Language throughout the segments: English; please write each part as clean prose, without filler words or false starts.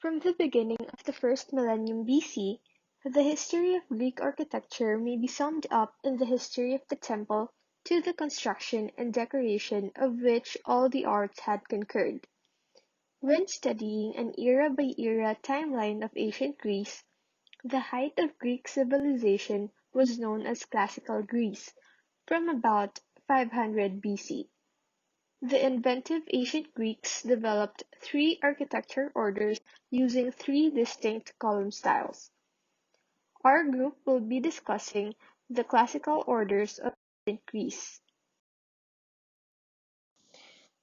From the beginning of the first millennium BC, the history of Greek architecture may be summed up in the history of the temple to the construction and decoration of which all the arts had concurred. When studying an era-by-era timeline of ancient Greece, the height of Greek civilization was known as Classical Greece, from about 500 BC. The inventive ancient Greeks developed three architecture orders using three distinct column styles. Our group will be discussing the classical orders of ancient Greece.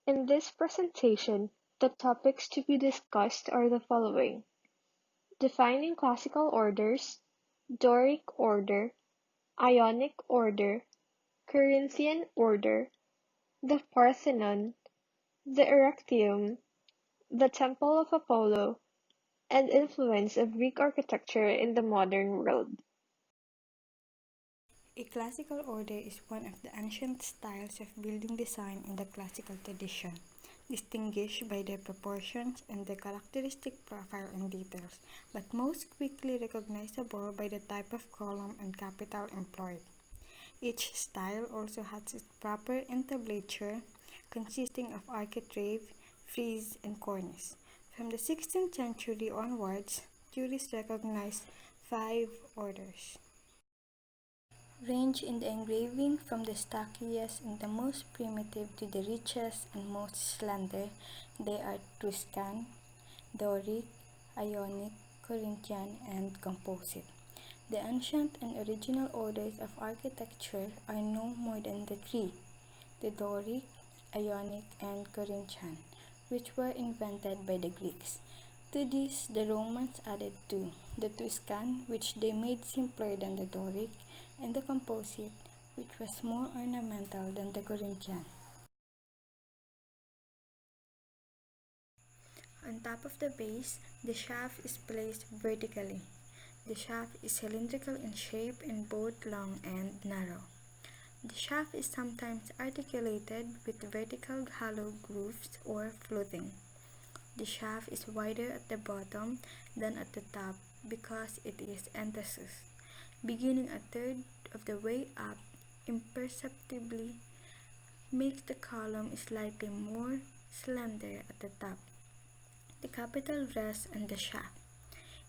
In this presentation, the topics to be discussed are the following: defining classical orders, Doric order, Ionic order, Corinthian order, the Parthenon, the Erechtheum, the Temple of Apollo, and influence of Greek architecture in the modern world. A classical order is one of the ancient styles of building design in the classical tradition, distinguished by their proportions and the characteristic profile and details, but most quickly recognizable by the type of column and capital employed. Each style also has its proper entablature, consisting of architrave, frieze, and cornice. From the 16th century onwards, tourists recognized five orders. Range in the engraving from the stockiest and the most primitive to the richest and most slender. They are Tuscan, Doric, Ionic, Corinthian, and Composite. The ancient and original orders of architecture are no more than the three: the Doric, Ionic, and Corinthian, which were invented by the Greeks. To these, the Romans added two: the Tuscan, which they made simpler than the Doric, and the Composite, which was more ornamental than the Corinthian. On top of the base, the shaft is placed vertically. The shaft is cylindrical in shape and both long and narrow. The shaft is sometimes articulated with vertical hollow grooves or fluting. The shaft is wider at the bottom than at the top because it is entasus. Beginning a third of the way up imperceptibly makes the column slightly more slender at the top. The capital rests on the shaft.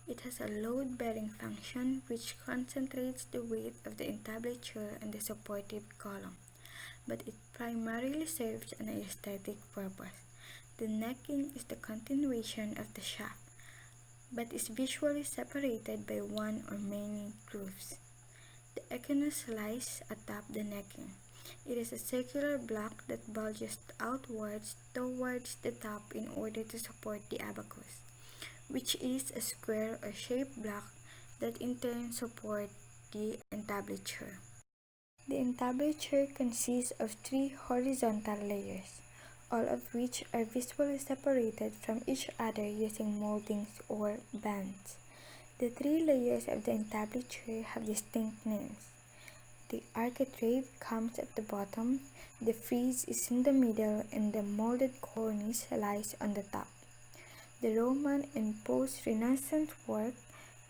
It has a load-bearing function which concentrates the weight of the entablature on the supportive column, but it primarily serves an aesthetic purpose. The necking is the continuation of the shaft, but is visually separated by one or many grooves. The echinus lies atop the necking. It is a circular block that bulges outwards towards the top in order to support the abacus, which is a square or shaped block that in turn supports the entablature. The entablature consists of three horizontal layers, all of which are visually separated from each other using moldings or bands. The three layers of the entablature have distinct names. The architrave comes at the bottom, the frieze is in the middle, and the molded cornice lies on the top. The Roman and post-Renaissance work,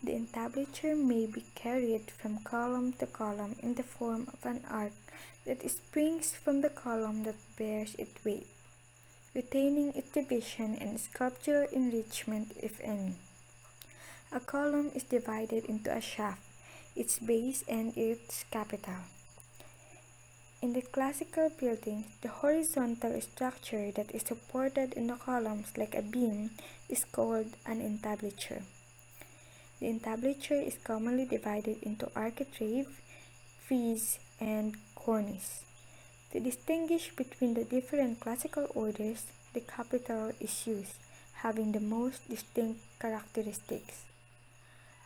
the entablature may be carried from column to column in the form of an arc that springs from the column that bears its weight, retaining its division and sculptural enrichment if any. A column is divided into a shaft, its base and its capital. In the classical buildings, the horizontal structure that is supported in the columns like a beam is called an entablature. The entablature is commonly divided into architrave, frieze, and cornice. To distinguish between the different classical orders, the capital is used, having the most distinct characteristics.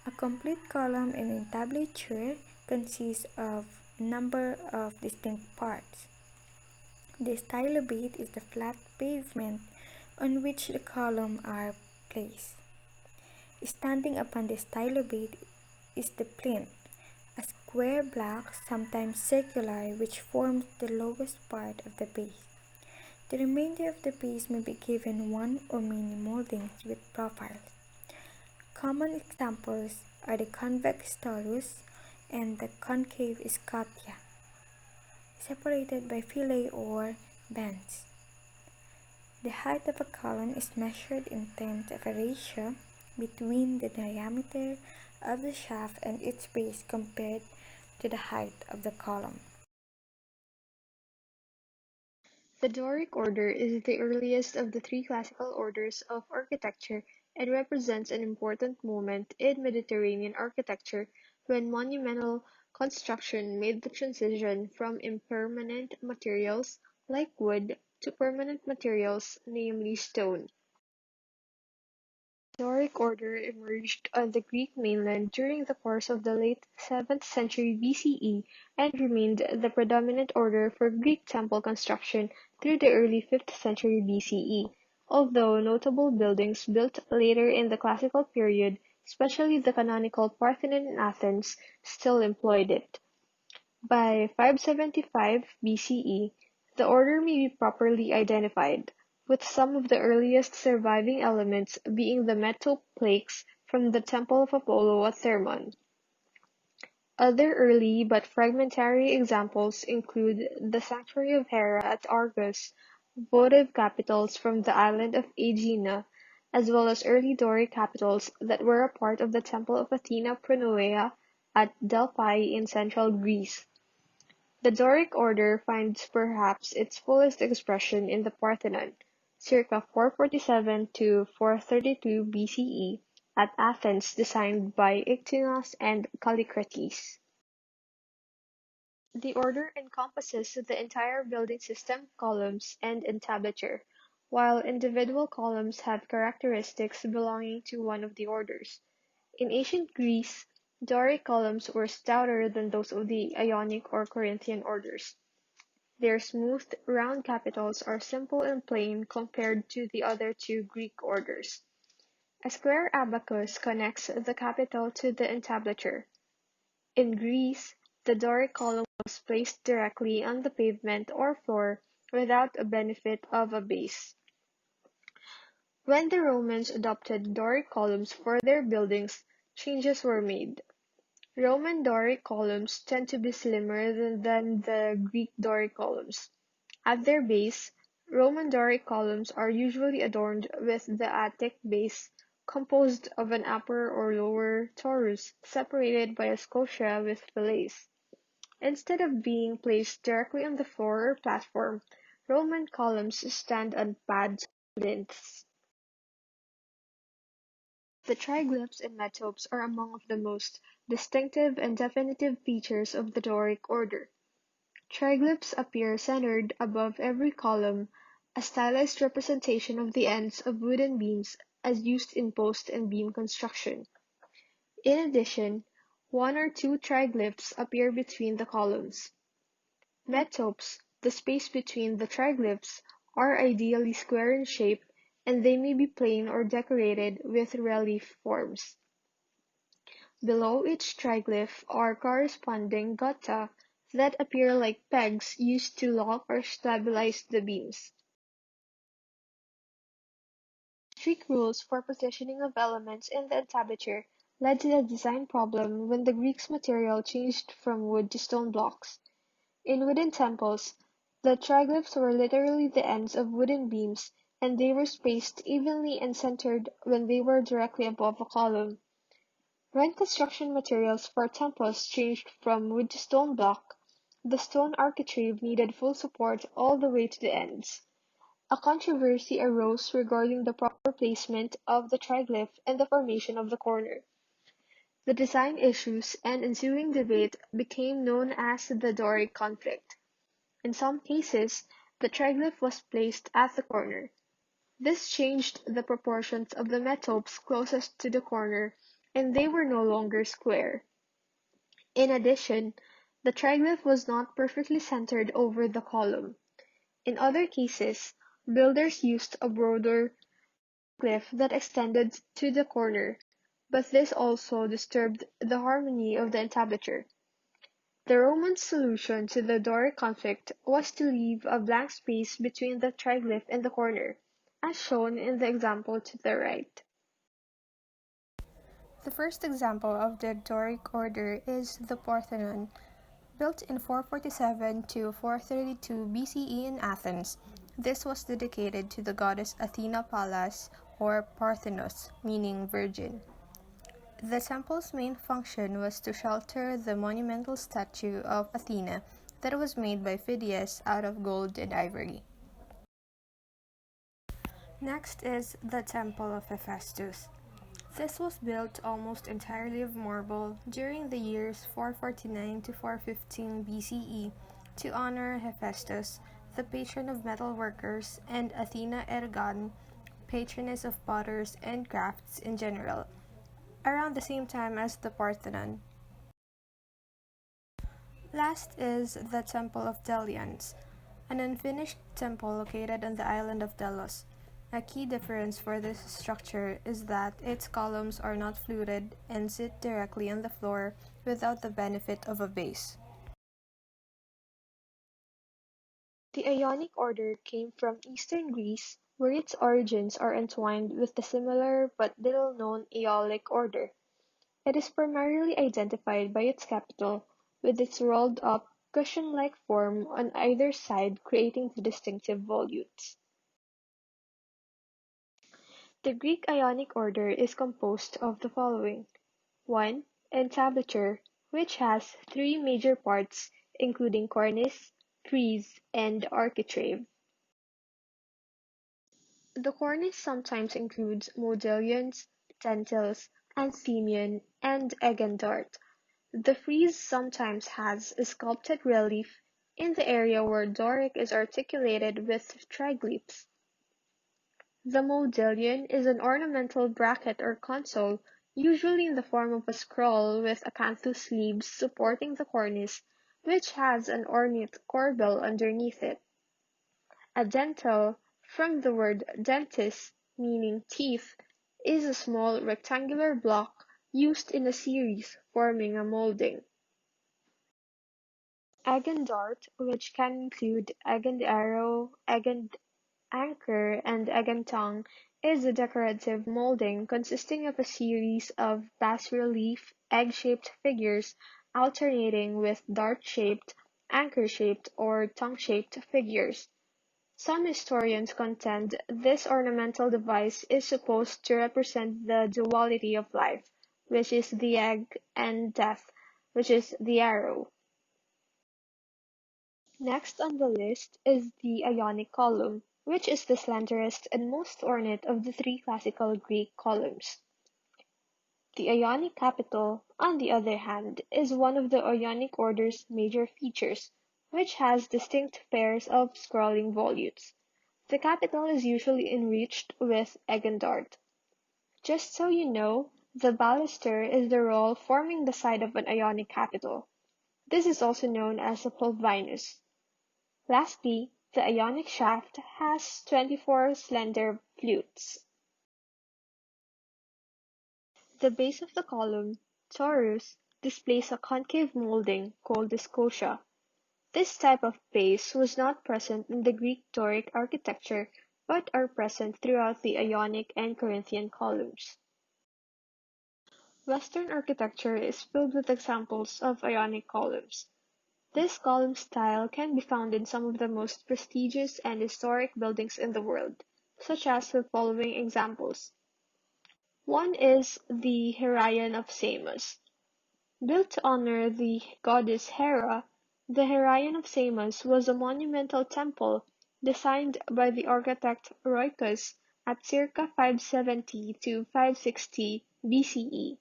A complete column in entablature consists of a number of distinct parts. The stylobate is the flat pavement on which the columns are placed. Standing upon the stylobate is the plinth, a square block, sometimes circular, which forms the lowest part of the base. The remainder of the base may be given one or many moldings with profiles. Common examples are the convex torus and the concave scotia, separated by fillet or bands. The height of a column is measured in terms of a ratio between the diameter of the shaft and its base compared to the height of the column. The Doric order is the earliest of the three classical orders of architecture and represents an important moment in Mediterranean architecture when monumental construction made the transition from impermanent materials like wood to permanent materials, namely stone. The Doric order emerged on the Greek mainland during the course of the late 7th century BCE and remained the predominant order for Greek temple construction through the early 5th century BCE, although notable buildings built later in the classical period, especially the canonical Parthenon in Athens, still employed it. By 575 BCE, the order may be properly identified, with some of the earliest surviving elements being the metope plaques from the temple of Apollo at Thermon. Other early but fragmentary examples include the sanctuary of Hera at Argos, votive capitals from the island of Aegina, as well as early Doric capitals that were a part of the temple of Athena Pronoea at Delphi in central Greece. The Doric order finds perhaps its fullest expression in the Parthenon, circa 447 to 432 BCE, at Athens designed by Ictinos and Callicrates. The order encompasses the entire building system, columns, and entablature, while individual columns have characteristics belonging to one of the orders. In ancient Greece, Doric columns were stouter than those of the Ionic or Corinthian orders. Their smooth, round capitals are simple and plain compared to the other two Greek orders. A square abacus connects the capital to the entablature. In Greece, the Doric column was placed directly on the pavement or floor without a benefit of a base. When the Romans adopted Doric columns for their buildings, changes were made. Roman Doric columns tend to be slimmer than the Greek Doric columns. At their base, Roman Doric columns are usually adorned with the Attic base, composed of an upper or lower torus separated by a scotia with fillets. Instead of being placed directly on the floor or platform, Roman columns stand on pads or plinths. The triglyphs and metopes are among the most distinctive and definitive features of the Doric order. Triglyphs appear centered above every column, a stylized representation of the ends of wooden beams as used in post and beam construction. In addition, one or two triglyphs appear between the columns. Metopes, the space between the triglyphs, are ideally square in shape, and they may be plain or decorated with relief forms. Below each triglyph are corresponding gutta that appear like pegs used to lock or stabilize the beams. Strict rules for positioning of elements in the entablature led to the design problem when the Greeks' material changed from wood to stone blocks. In wooden temples, the triglyphs were literally the ends of wooden beams, and they were spaced evenly and centered when they were directly above a column. When construction materials for temples changed from wood to stone block, the stone architrave needed full support all the way to the ends. A controversy arose regarding the proper placement of the triglyph and the formation of the corner. The design issues and ensuing debate became known as the Doric conflict. In some cases, the triglyph was placed at the corner. This changed the proportions of the metopes closest to the corner, and they were no longer square. In addition, the triglyph was not perfectly centered over the column. In other cases, builders used a broader glyph that extended to the corner, but this also disturbed the harmony of the entablature. The Roman solution to the Doric conflict was to leave a blank space between the triglyph and the corner, as shown in the example to the right. The first example of the Doric order is the Parthenon, built in 447 to 432 BCE in Athens. This was dedicated to the goddess Athena Pallas, or Parthenos, meaning virgin. The temple's main function was to shelter the monumental statue of Athena that was made by Phidias out of gold and ivory. Next is the Temple of Hephaestus. This was built almost entirely of marble during the years 449 to 415 BCE to honor Hephaestus, the patron of metal workers, and Athena Ergon, patroness of potters and crafts in general, around the same time as the Parthenon. Last is the Temple of Delians, an unfinished temple located on the island of Delos. A key difference for this structure is that its columns are not fluted and sit directly on the floor without the benefit of a base. The Ionic order came from eastern Greece, where its origins are entwined with the similar but little-known Aeolic order. It is primarily identified by its capital, with its rolled-up, cushion-like form on either side creating the distinctive volutes. The Greek Ionic order is composed of the following: 1. Entablature, which has three major parts, including cornice, frieze, and architrave. The cornice sometimes includes modillions, dentils, anthemion, and egendart. The frieze sometimes has a sculpted relief in the area where Doric is articulated with triglyphs. The modillion is an ornamental bracket or console, usually in the form of a scroll with acanthus leaves supporting the cornice, which has an ornate corbel underneath it. A dentil, from the word dentis, meaning teeth, is a small rectangular block used in a series forming a molding. Agandart, which can include agand arrow, agand anchor, and agand tongue, is a decorative molding consisting of a series of bas-relief, egg-shaped figures alternating with dart-shaped, anchor-shaped, or tongue-shaped figures. Some historians contend this ornamental device is supposed to represent the duality of life, which is the egg, and death, which is the arrow. Next on the list is the Ionic column, which is the slenderest and most ornate of the three classical Greek columns. The Ionic capital, on the other hand, is one of the Ionic order's major features, which has distinct pairs of scrolling volutes. The capital is usually enriched with egendart. Just so you know, the baluster is the roll forming the side of an Ionic capital. This is also known as a pulvinus. Lastly, the Ionic shaft has 24 slender flutes. The base of the column, torus, displays a concave molding called the scotia. This type of base was not present in the Greek Doric architecture, but are present throughout the Ionic and Corinthian columns. Western architecture is filled with examples of Ionic columns. This column style can be found in some of the most prestigious and historic buildings in the world, such as the following examples. One is the Heraion of Samos. Built to honor the goddess Hera, the Heraion of Samos was a monumental temple designed by the architect Roicus at circa 570 to 560 BCE.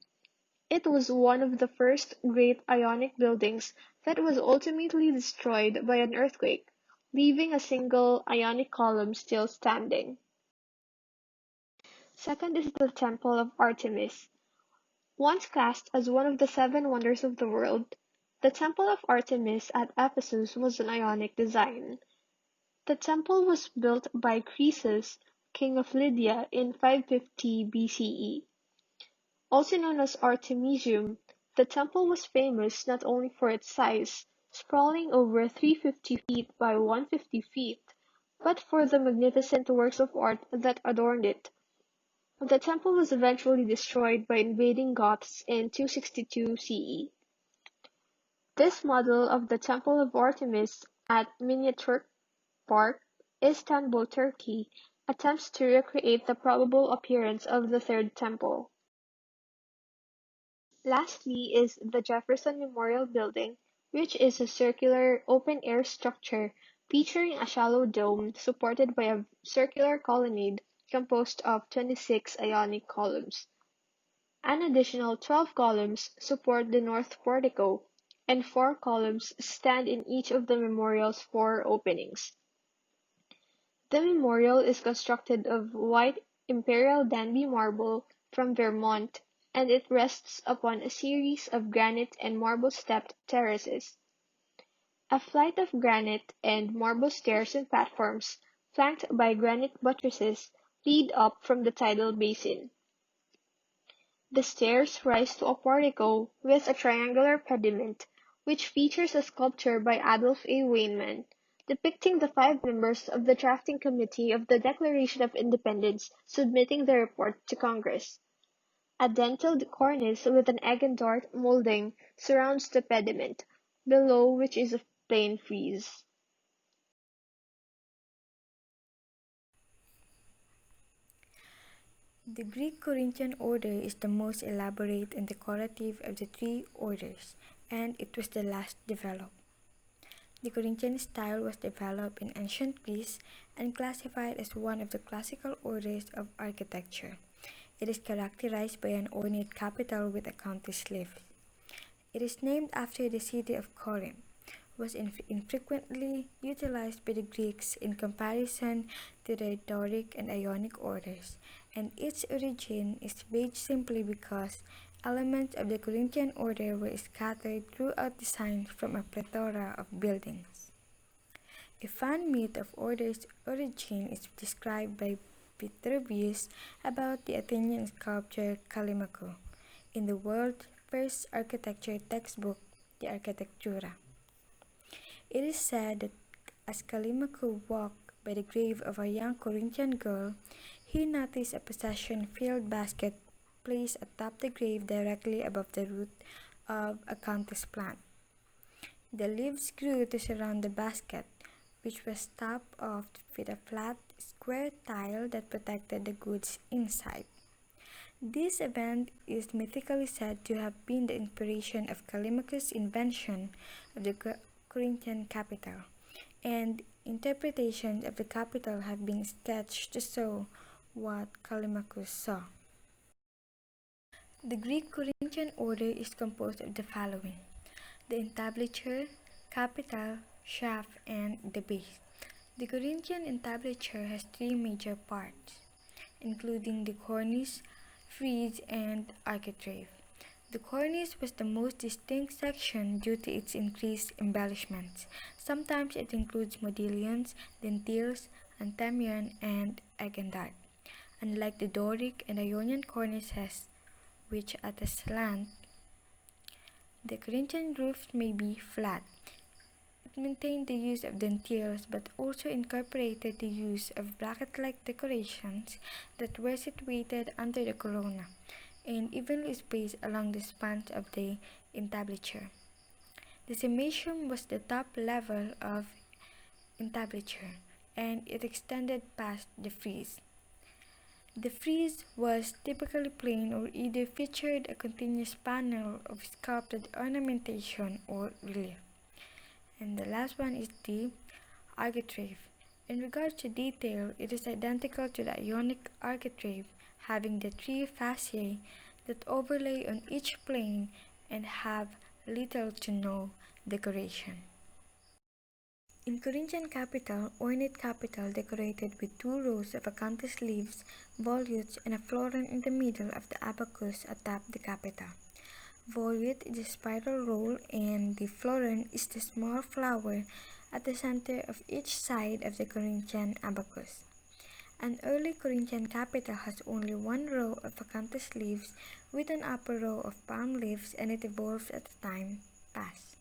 It was one of the first great Ionic buildings that was ultimately destroyed by an earthquake, leaving a single Ionic column still standing. Second is the Temple of Artemis. Once classed as one of the seven wonders of the world, the Temple of Artemis at Ephesus was an Ionic design. The temple was built by Croesus, king of Lydia, in 550 BCE. Also known as Artemisium, the temple was famous not only for its size, sprawling over 350 feet by 150 feet, but for the magnificent works of art that adorned it. The temple was eventually destroyed by invading Goths in 262 CE. This model of the Temple of Artemis at Miniaturk Park, Istanbul, Turkey, attempts to recreate the probable appearance of the Third Temple. Lastly is the Jefferson Memorial Building, which is a circular, open-air structure featuring a shallow dome supported by a circular colonnade composed of 26 Ionic columns. An additional 12 columns support the north portico, and 4 columns stand in each of the memorial's 4 openings. The memorial is constructed of white Imperial Danby marble from Vermont, and it rests upon a series of granite and marble-stepped terraces. A flight of granite and marble stairs and platforms, flanked by granite buttresses, lead up from the tidal basin. The stairs rise to a portico with a triangular pediment, which features a sculpture by Adolf A. Weinman, depicting the 5 members of the drafting committee of the Declaration of Independence submitting their report to Congress. A dentiled cornice with an egg and dart molding surrounds the pediment, below which is a plain frieze. The Greek Corinthian order is the most elaborate and decorative of the 3 orders, and it was the last developed. The Corinthian style was developed in ancient Greece and classified as one of the classical orders of architecture. It is characterized by an ornate capital with a countess leaf. It is named after the city of Corinth, was infrequently utilized by the Greeks in comparison to the Doric and Ionic orders, and its origin is based simply because elements of the Corinthian order were scattered throughout the signs from a plethora of buildings. A fan myth of order's origin is described by Vitruvius about the Athenian sculptor Callimachus in the world's first architecture textbook, the Architectura. It is said that as Callimachus walked by the grave of a young Corinthian girl, he noticed a possession-filled basket placed atop the grave directly above the root of a countess plant. The leaves grew to surround the basket, which was topped off with a flat, square tile that protected the goods inside. This event is mythically said to have been the inspiration of Callimachus' invention of the Corinthian capital, and interpretations of the capital have been sketched to show what Callimachus saw. The Greek Corinthian order is composed of the following: the entablature, capital, shaft, and the base. The Corinthian entablature has 3 major parts, including the cornice, frieze, and architrave. The cornice was the most distinct section due to its increased embellishments. Sometimes it includes modillions, dentils, anthemion, and egg and dart. Unlike the Doric and Ionian cornices, which at a slant, the Corinthian roof may be flat. It maintained the use of dentils but also incorporated the use of bracket-like decorations that were situated under the corona and evenly spaced along the spans of the entablature. The cimatium was the top level of entablature, and it extended past the frieze. The frieze was typically plain or either featured a continuous panel of sculpted ornamentation or relief. And the last one is the architrave. In regards to detail, it is identical to the Ionic architrave, having the 3 fasciae that overlay on each plane and have little to no decoration. In Corinthian capital, ornate capital decorated with 2 rows of acanthus leaves, volutes, and a florin in the middle of the abacus atop the capital. Volute is a spiral roll, and the florin is the small flower at the center of each side of the Corinthian abacus. An early Corinthian capital has only 1 row of acanthus leaves with an upper row of palm leaves, and it evolves as time passed.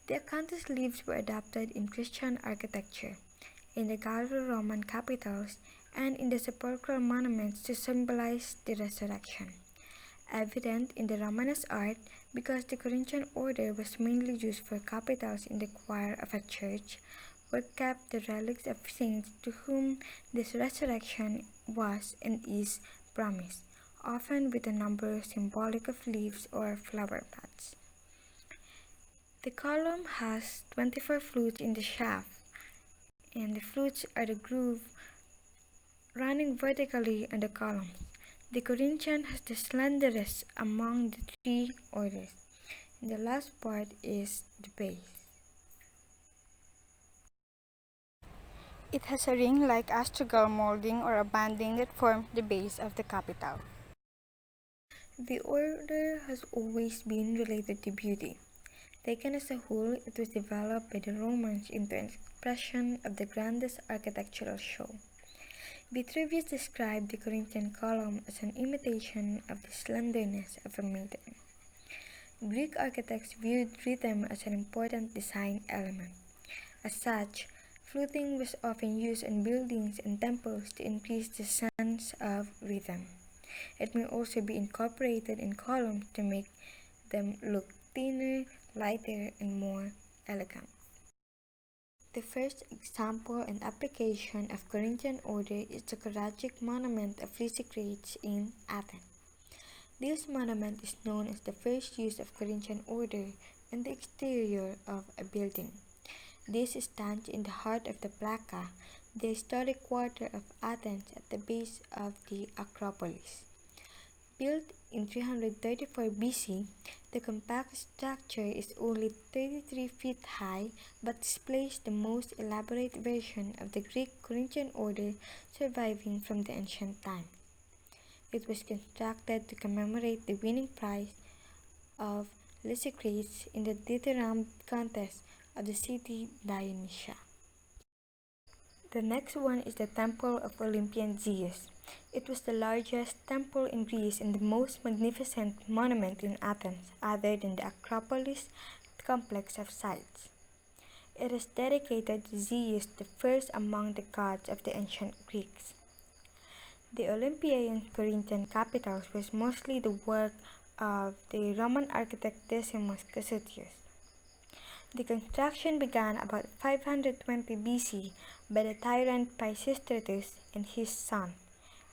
The acanthus leaves were adopted in Christian architecture. In the Gallo-Roman capitals and in the sepulchral monuments to symbolize the resurrection. Evident in the Romanesque art, because the Corinthian order was mainly used for capitals in the choir of a church, were kept the relics of saints to whom this resurrection was and is promised, often with a number symbolic of leaves or flower pots. The column has 24 flutes in the shaft, and the flutes are the groove running vertically on the columns. The Corinthian has the slenderest among the three orders. And the last part is the base. It has a ring-like astragal molding or a banding that forms the base of the capital. The order has always been related to beauty. Taken as a whole, it was developed by the Romans into an expression of the grandest architectural show. Vitruvius described the Corinthian column as an imitation of the slenderness of a maiden. Greek architects viewed rhythm as an important design element. As such, fluting was often used in buildings and temples to increase the sense of rhythm. It may also be incorporated in columns to make them look thinner, lighter, and more elegant. The first example and application of Corinthian order is the Choragic monument of Lysicrates in Athens. This monument is known as the first use of Corinthian order in the exterior of a building. This stands in the heart of the Plaka, the historic quarter of Athens at the base of the Acropolis. Built in 334 BC, the compact structure is only 33 feet high but displays the most elaborate version of the Greek Corinthian order surviving from the ancient time. It was constructed to commemorate the winning prize of Lysicrates in the dithyramb contest of the city Dionysia. The next one is the Temple of Olympian Zeus. It was the largest temple in Greece and the most magnificent monument in Athens, other than the Acropolis complex of sites. It is dedicated to Zeus, the first among the gods of the ancient Greeks. The Olympian Corinthian capitals was mostly the work of the Roman architect Decimus Cassius. The construction began about 520 BC by the tyrant Pisistratus and his son,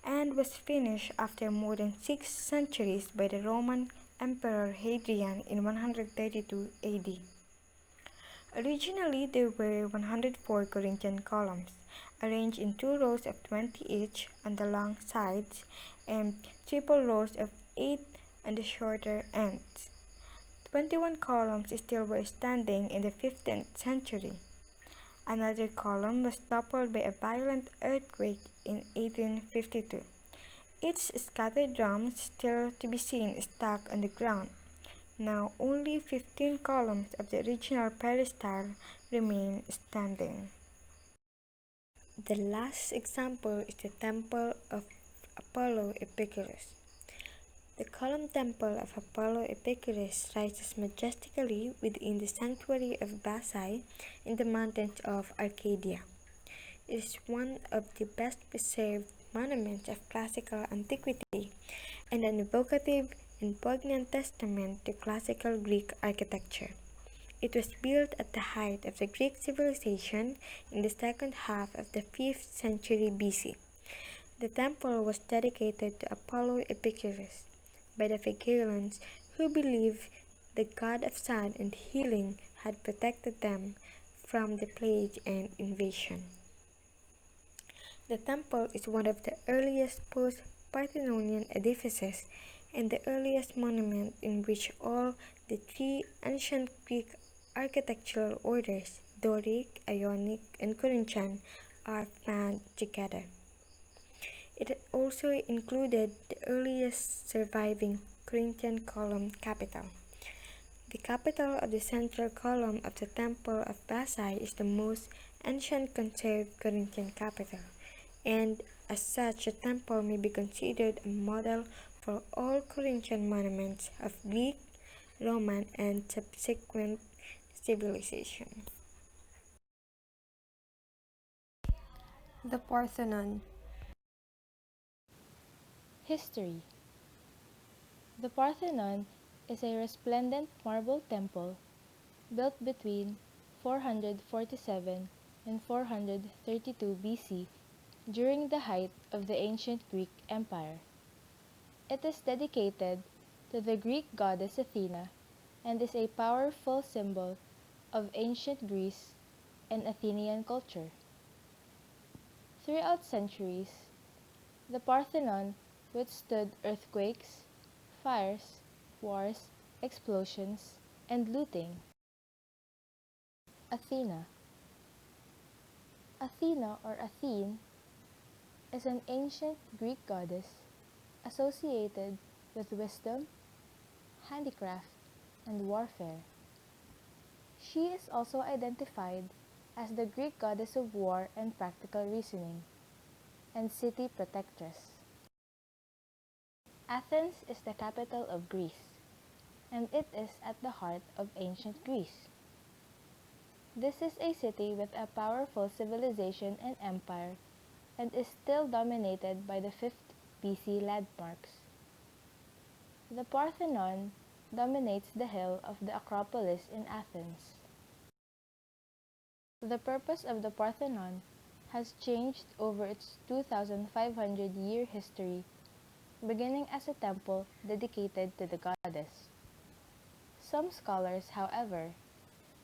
and was finished after more than 6 centuries by the Roman Emperor Hadrian in 132 AD. Originally, there were 104 Corinthian columns, arranged in 2 rows of 20 each on the long sides and triple rows of 8 on the shorter ends. 21 columns still were standing in the 15th century. Another column was toppled by a violent earthquake in 1852. Its scattered drums still to be seen stuck on the ground. Now only 15 columns of the original peristyle remain standing. The last example is the Temple of Apollo Epicurus. The column temple of Apollo Epicurus rises majestically within the sanctuary of Bacchae in the mountains of Arcadia. It is one of the best preserved monuments of classical antiquity and an evocative and poignant testament to classical Greek architecture. It was built at the height of the Greek civilization in the second half of the 5th century BC. The temple was dedicated to Apollo Epicurus by the Phrygians, who believed the god of sun and healing had protected them from the plague and invasion. The temple is one of the earliest post-Parthenonian edifices and the earliest monument in which all the 3 ancient Greek architectural orders, Doric, Ionic, and Corinthian, are found together. It also included the earliest surviving Corinthian column capital. The capital of the central column of the Temple of Bacchae is the most ancient conserved Corinthian capital, and as such the temple may be considered a model for all Corinthian monuments of Greek, Roman, and subsequent civilization. The Parthenon. History. The Parthenon is a resplendent marble temple built between 447 and 432 BC during the height of the ancient Greek Empire. It is dedicated to the Greek goddess Athena and is a powerful symbol of ancient Greece and Athenian culture. Throughout centuries, the Parthenon withstood earthquakes, fires, wars, explosions, and looting. Athena. Athena or Athene is an ancient Greek goddess associated with wisdom, handicraft, and warfare. She is also identified as the Greek goddess of war and practical reasoning, and city protectress. Athens is the capital of Greece, and it is at the heart of ancient Greece. This is a city with a powerful civilization and empire and is still dominated by the 5th BC landmarks. The Parthenon dominates the hill of the Acropolis in Athens. The purpose of the Parthenon has changed over its 2,500-year history, beginning as a temple dedicated to the goddess. Some scholars, however,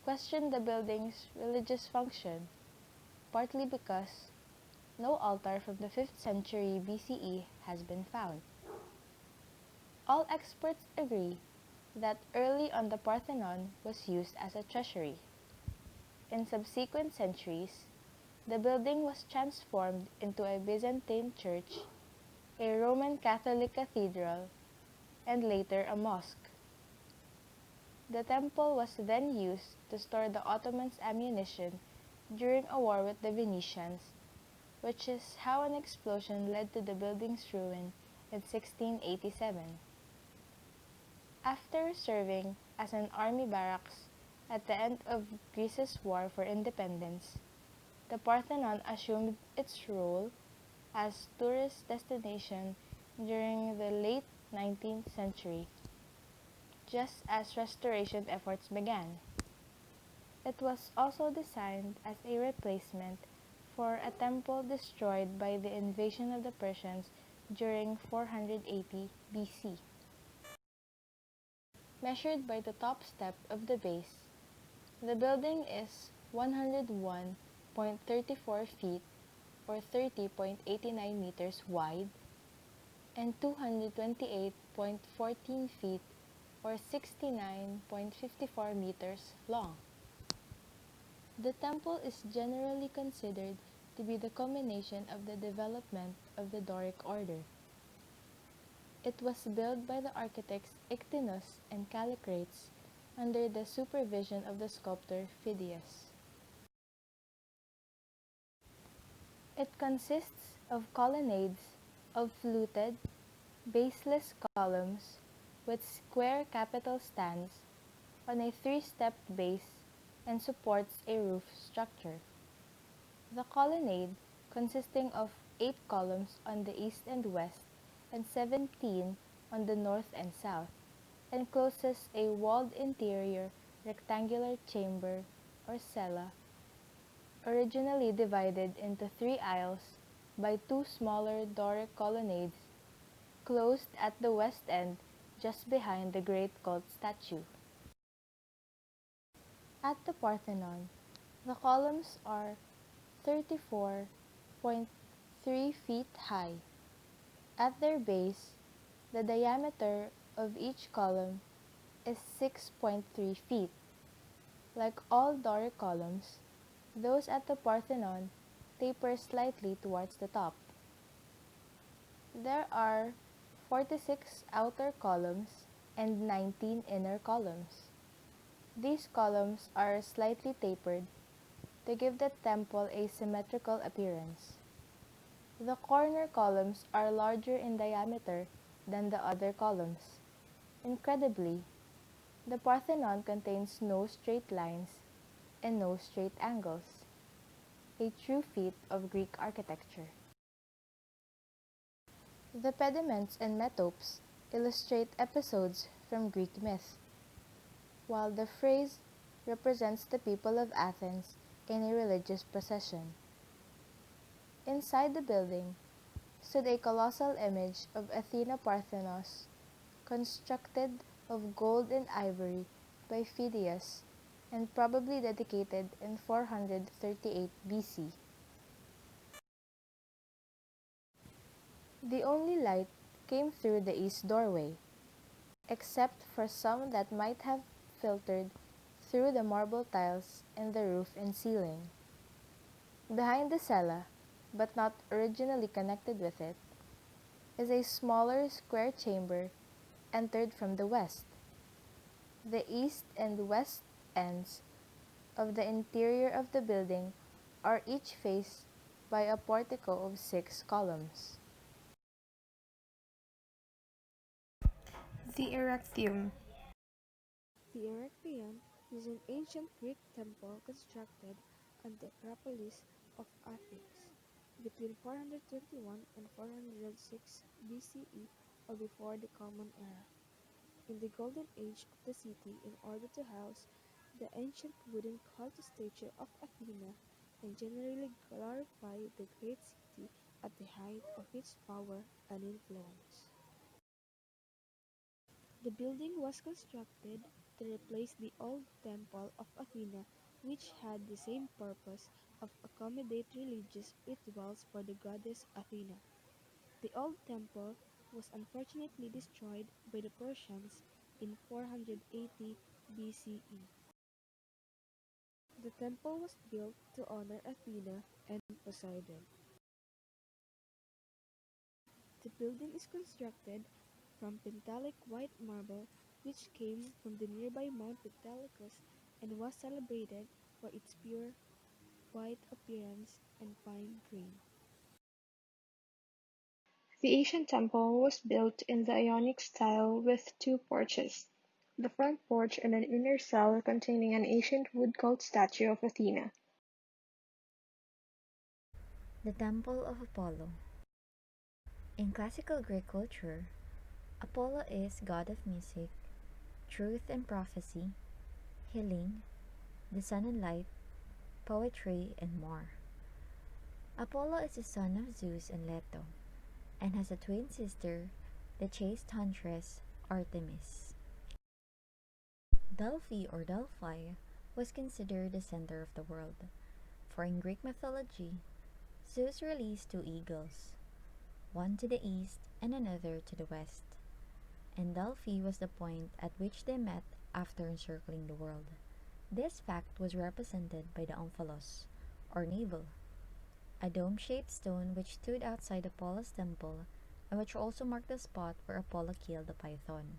question the building's religious function, partly because no altar from the 5th century BCE has been found. All experts agree that early on the Parthenon was used as a treasury. In subsequent centuries, the building was transformed into a Byzantine church, a Roman Catholic cathedral, and later a mosque. The temple was then used to store the Ottomans' ammunition during a war with the Venetians, which is how an explosion led to the building's ruin in 1687. After serving as an army barracks at the end of Greece's war for independence, the Parthenon assumed its role as tourist destination during the late 19th century, just as restoration efforts began. It was also designed as a replacement for a temple destroyed by the invasion of the Persians during 480 BC. Measured by the top step of the base, the building is 101.34 feet or 30.89 meters wide and 228.14 feet or 69.54 meters long. The temple is generally considered to be the culmination of the development of the Doric order. It was built by the architects Ictinus and Callicrates under the supervision of the sculptor Phidias. It consists of colonnades of fluted, baseless columns with square capital stands on a three-stepped base and supports a roof structure. The colonnade, consisting of 8 columns on the east and west and 17 on the north and south, encloses a walled interior rectangular chamber or cella, originally divided into 3 aisles by 2 smaller Doric colonnades, closed at the west end just behind the great cult statue. At the Parthenon, the columns are 34.3 feet high. At their base, the diameter of each column is 6.3 feet. Like all Doric columns, those at the Parthenon taper slightly towards the top. There are 46 outer columns and 19 inner columns. These columns are slightly tapered to give the temple a symmetrical appearance. The corner columns are larger in diameter than the other columns. Incredibly, the Parthenon contains no straight lines and no straight angles, a true feat of Greek architecture. The pediments and metopes illustrate episodes from Greek myth, while the phrase represents the people of Athens in a religious procession. Inside the building stood a colossal image of Athena Parthenos, constructed of gold and ivory by Phidias and probably dedicated in 438 BC. The only light came through the east doorway, except for some that might have filtered through the marble tiles in the roof and ceiling. Behind the cella, but not originally connected with it, is a smaller square chamber entered from the west. The east and west ends of the interior of the building are each faced by a portico of 6 columns. The Erechtheum. The Erechtheion is an ancient Greek temple constructed on the Acropolis of Athens between 421 and 406 BCE or before the Common Era. In the Golden Age of the city, in order to house the ancient wooden carved statue of Athena and generally glorify the great city at the height of its power and influence. The building was constructed to replace the old temple of Athena, which had the same purpose of accommodate religious rituals for the goddess Athena. The old temple was unfortunately destroyed by the Persians in 480 BCE. The temple was built to honor Athena and Poseidon. The building is constructed from Pentelic white marble which came from the nearby Mount Pentelicus and was celebrated for its pure white appearance and fine grain. The ancient temple was built in the Ionic style with two porches, the front porch and an inner cell containing an ancient wood-called statue of Athena. The Temple of Apollo. In classical Greek culture, Apollo is god of music, truth and prophecy, healing, the sun and light, poetry, and more. Apollo is the son of Zeus and Leto, and has a twin sister, the chaste huntress Artemis. Delphi or Delphi was considered the center of the world, for in Greek mythology, Zeus released two eagles, one to the east and another to the west, and Delphi was the point at which they met after encircling the world. This fact was represented by the omphalos, or navel, a dome-shaped stone which stood outside Apollo's temple and which also marked the spot where Apollo killed the python.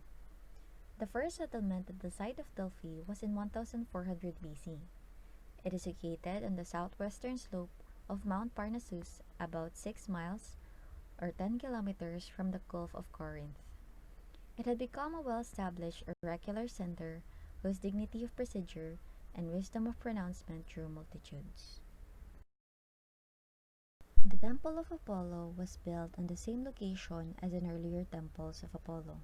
The first settlement at the site of Delphi was in 1400 BC. It is located on the southwestern slope of Mount Parnassus, about 6 miles or 10 kilometers from the Gulf of Corinth. It had become a well-established oracular center whose dignity of procedure and wisdom of pronouncement drew multitudes. The Temple of Apollo was built on the same location as in earlier temples of Apollo.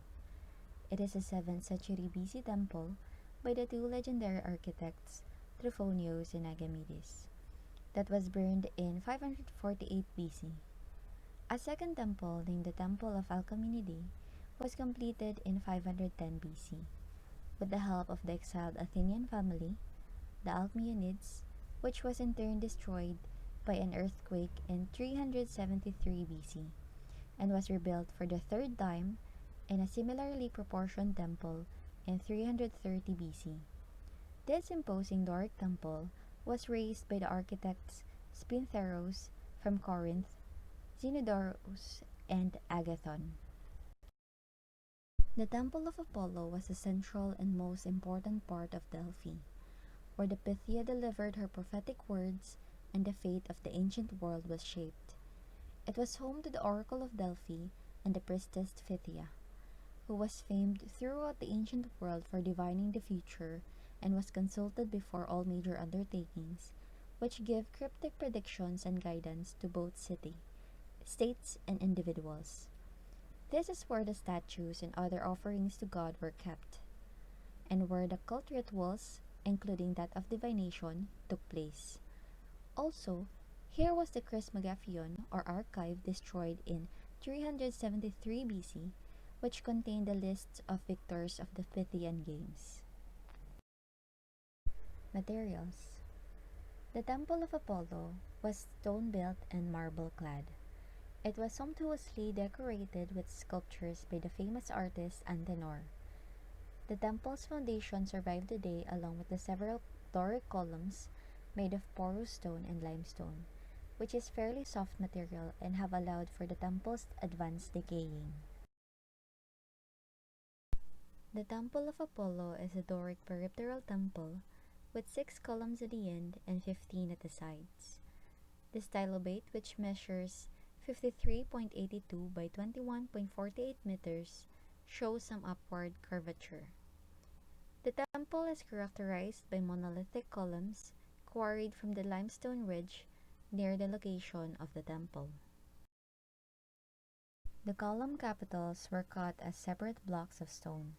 It is a 7th century BC temple by the two legendary architects Trophonius and Agamedes that was burned in 548 BC. A second temple named the Temple of Alcmenidae was completed in 510 BC with the help of the exiled Athenian family, the Alcmeonids, which was in turn destroyed by an earthquake in 373 BC and was rebuilt for the third time in a similarly proportioned temple in 330 BC. This imposing Doric temple was raised by the architects Spintheros from Corinth, Zenodorus, and Agathon. The Temple of Apollo was the central and most important part of Delphi, where the Pythia delivered her prophetic words and the fate of the ancient world was shaped. It was home to the Oracle of Delphi and the priestess Phthia, who was famed throughout the ancient world for divining the future and was consulted before all major undertakings, which give cryptic predictions and guidance to both states, and individuals. This is where the statues and other offerings to God were kept, and where the cult rituals, including that of divination, took place. Also, here was the Crismogaphion or archive destroyed in 373 BC, which contained the lists of victors of the Pythian Games. Materials. The Temple of Apollo was stone built and marble clad. It was sumptuously decorated with sculptures by the famous artist Antenor. The temple's foundation survive today along with the several Doric columns made of porous stone and limestone, which is fairly soft material and have allowed for the temple's advanced decaying. The Temple of Apollo is a Doric peripteral temple with 6 columns at the end and 15 at the sides. The stylobate, which measures 53.82 by 21.48 meters, shows some upward curvature. The temple is characterized by monolithic columns quarried from the limestone ridge near the location of the temple. The column capitals were cut as separate blocks of stone.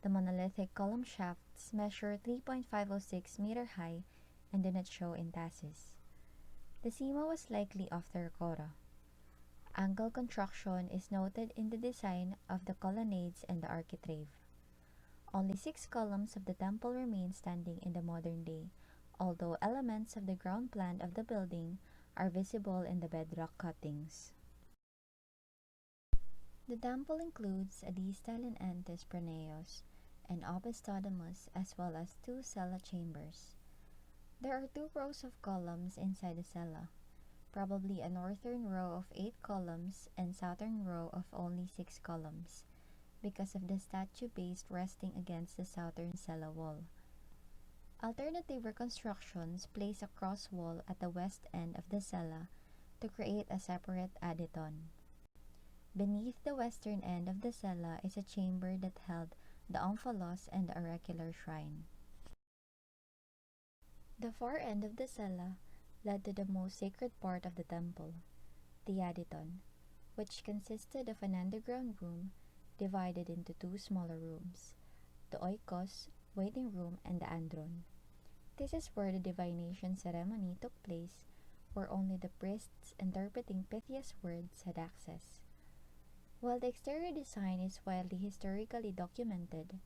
The monolithic column shafts measure 3.506 meter high and do not show entasis. The sima was likely of terracotta. Angle construction is noted in the design of the colonnades and the architrave. Only 6 columns of the temple remain standing in the modern day, although elements of the ground plan of the building are visible in the bedrock cuttings. The temple includes a distal and antis pronaos and opistodemus as well as 2 cella chambers. There are 2 rows of columns inside the cella, probably a northern row of 8 columns and southern row of only 6 columns, because of the statue base resting against the southern cella wall. Alternative reconstructions place a cross wall at the west end of the cella to create a separate aditon. Beneath the western end of the cella is a chamber that held the omphalos and the oracular shrine. The far end of the cella led to the most sacred part of the temple, the aditon, which consisted of an underground room divided into 2 smaller rooms, the oikos, waiting room, and the andron. This is where the divination ceremony took place, where only the priests interpreting Pythia's words had access. While the exterior design is widely historically documented,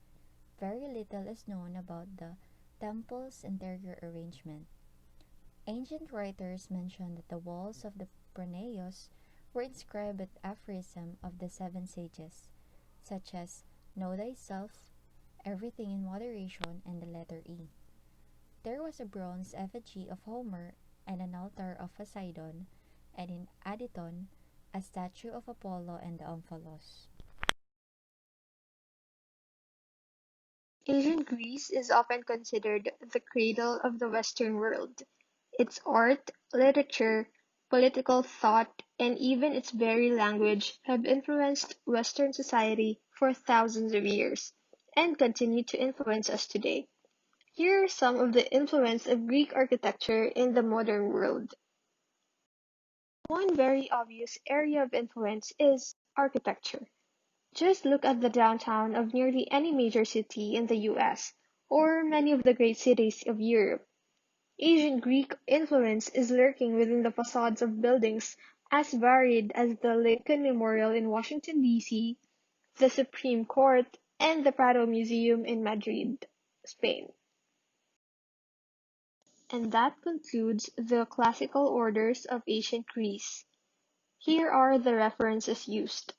very little is known about the temple's interior arrangement. Ancient writers mention that the walls of the pronaos were inscribed with aphorism of the 7 sages, such as "Know thyself," "Everything in moderation," and the letter E. There was a bronze effigy of Homer and an altar of Poseidon, and in Aditon, a statue of Apollo and the Omphalos. Ancient Greece is often considered the cradle of the Western world. Its art, literature, political thought, and even its very language have influenced Western society for thousands of years, and continue to influence us today. Here are some of the influence of Greek architecture in the modern world. One very obvious area of influence is architecture. Just look at the downtown of nearly any major city in the US, or many of the great cities of Europe. Ancient Greek influence is lurking within the facades of buildings as varied as the Lincoln Memorial in Washington, D.C., the Supreme Court, and the Prado Museum in Madrid, Spain. And that concludes the classical orders of ancient Greece. Here are the references used.